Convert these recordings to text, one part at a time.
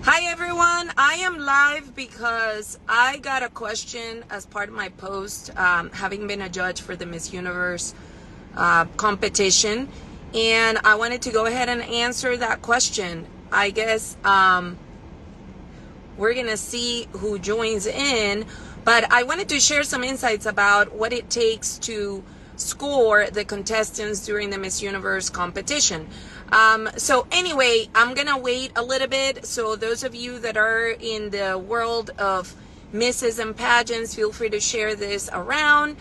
Hi everyone, I am live because I got a question as part of my post, having been a judge for the Miss Universe competition, and I wanted to go ahead and answer that question. I guess we're gonna see who joins in, but I wanted to share some insights about what it takes to score the contestants during the Miss Universe competition. So anyway, I'm gonna wait a little bit. So those of you that are in the world of misses and pageants, feel free to share this around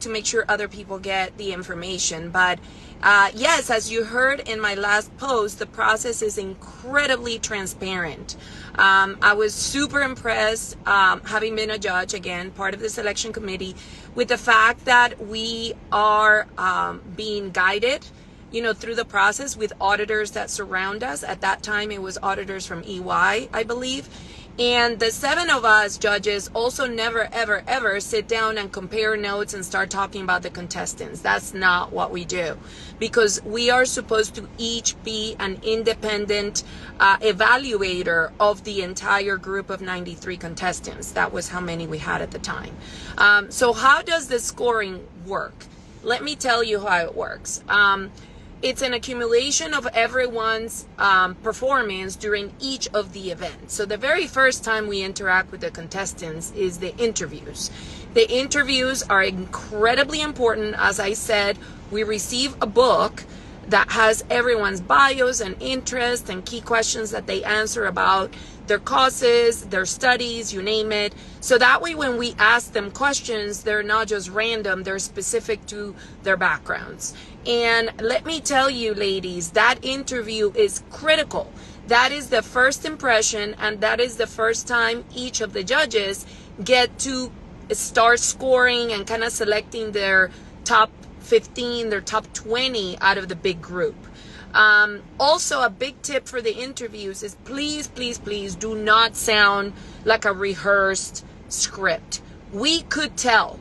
to make sure other people get the information. But yes, as you heard in my last post, the process is incredibly transparent. I was super impressed, having been a judge, again, part of the selection committee, with the fact that we are being guided, through the process with auditors that surround us. At that time, it was auditors from EY, I believe. And the 7 of us judges also never, ever, ever sit down and compare notes and start talking about the contestants. That's not what we do, because we are supposed to each be an independent evaluator of the entire group of 93 contestants. That was how many we had at the time. So how does the scoring work? Let me tell you how it works. It's an accumulation of everyone's performance during each of the events. So the very first time we interact with the contestants is the interviews. The interviews are incredibly important. As I said, we receive a book that has everyone's bios and interests and key questions that they answer about their causes, their studies, you name it. So that way when we ask them questions, they're not just random, they're specific to their backgrounds. And let me tell you, ladies, that interview is critical. That is the first impression, and that is the first time each of the judges get to start scoring and kind of selecting their top 15, their top 20 out of the big group. Also, a big tip for the interviews is please, please, please do not sound like a rehearsed script. We could tell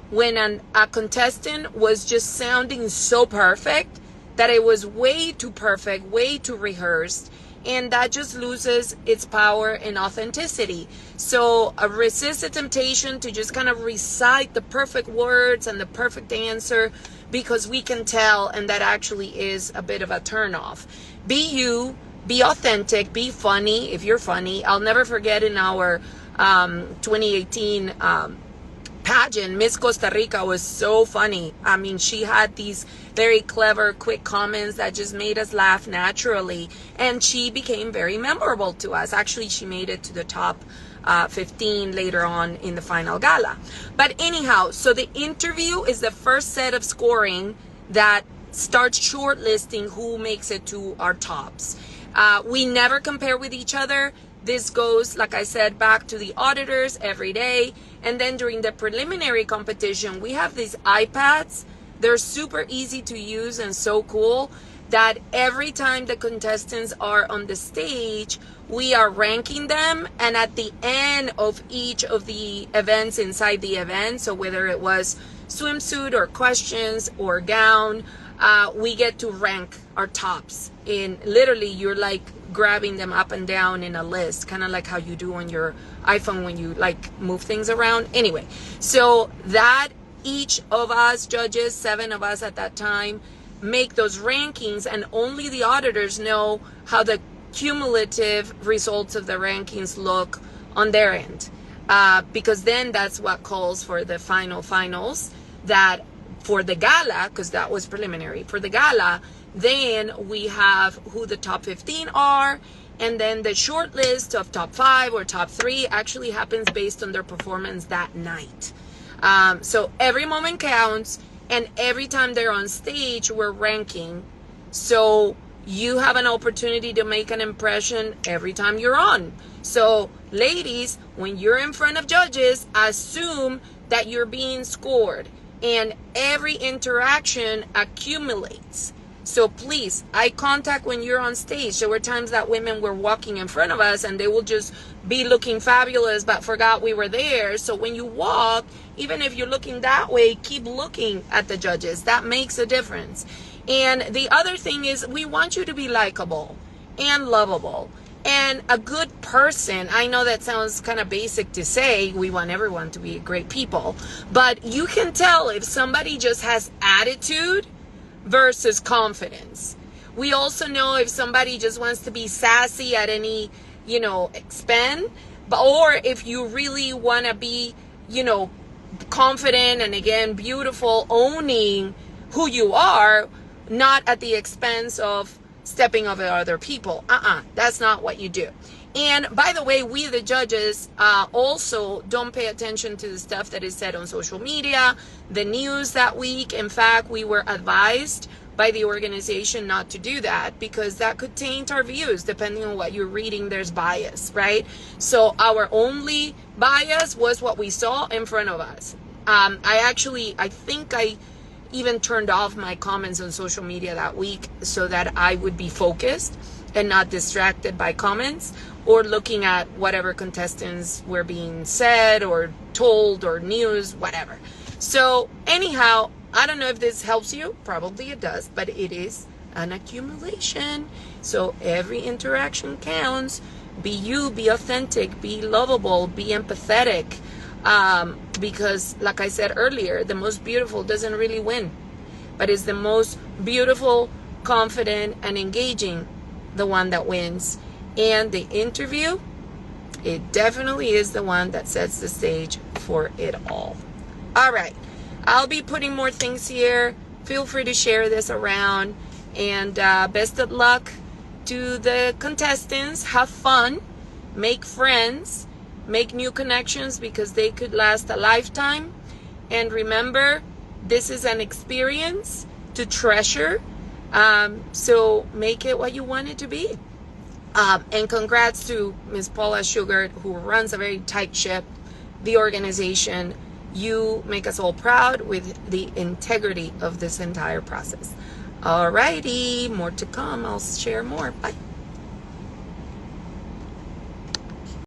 when a contestant was just sounding so perfect that it was way too perfect, way too rehearsed, and that just loses its power and authenticity. So resist the temptation to just kind of recite the perfect words and the perfect answer, because we can tell, and that actually is a bit of a turnoff. Be you, be authentic, be funny if you're funny. I'll never forget in our 2018 pageant, Miss Costa Rica was so funny. I mean, she had these very clever, quick comments that just made us laugh naturally, and she became very memorable to us. Actually, she made it to the top 15 later on in the final gala. But anyhow, so the interview is the first set of scoring that starts shortlisting who makes it to our tops. We never compare with each other. This goes, like I said, back to the auditors every day. And then during the preliminary competition, we have these iPads. They're super easy to use and so cool that every time the contestants are on the stage, we are ranking them. And at the end of each of the events inside the event, so whether it was swimsuit or questions or gown, we get to rank our tops. In literally, you're like grabbing them up and down in a list, kind of like how you do on your iPhone when you like move things around. Anyway, so that each of us judges, 7 of us at that time, make those rankings, and only the auditors know how the cumulative results of the rankings look on their end, because then that's what calls for the finals, that for the gala, because that was preliminary. For the gala, then we have who the top 15 are, and then the short list of top 5 or top 3 actually happens based on their performance that night. So every moment counts, and every time they're on stage, we're ranking. So you have an opportunity to make an impression every time you're on. So ladies, when you're in front of judges, assume that you're being scored, and every interaction accumulates. So please, eye contact when you're on stage. There were times that women were walking in front of us and they will just be looking fabulous but forgot we were there. So when you walk, even if you're looking that way, keep looking at the judges. That makes a difference. And the other thing is, we want you to be likable and lovable. And And a good person, I know that sounds kind of basic to say, we want everyone to be great people, but you can tell if somebody just has attitude versus confidence. We also know if somebody just wants to be sassy at any, expense, or if you really want to be, confident and again, beautiful, owning who you are, not at the expense of stepping over other people. That's not what you do. And by the way, we the judges also don't pay attention to the stuff that is said on social media, the news that week. In fact, we were advised by the organization not to do that because that could taint our views. Depending on what you're reading, there's bias, right? So our only bias was what we saw in front of us. I think I even turned off my comments on social media that week so that I would be focused and not distracted by comments or looking at whatever contestants were being said or told or news, whatever. So anyhow, I don't know if this helps you. Probably it does, but it is an accumulation. So every interaction counts. Be you, be authentic, be lovable, be empathetic. Because like I said earlier, the most beautiful doesn't really win, but it's the most beautiful, confident, and engaging, the one that wins. And the interview, it definitely is the one that sets the stage for it all. All right. I'll be putting more things here. Feel free to share this around. And best of luck to the contestants. Have fun. Make friends. Make new connections because they could last a lifetime. And remember, this is an experience to treasure. So make it what you want it to be. And congrats to Ms. Paula Shugart, who runs a very tight ship, the organization. You make us all proud with the integrity of this entire process. Alrighty, more to come. I'll share more. Bye.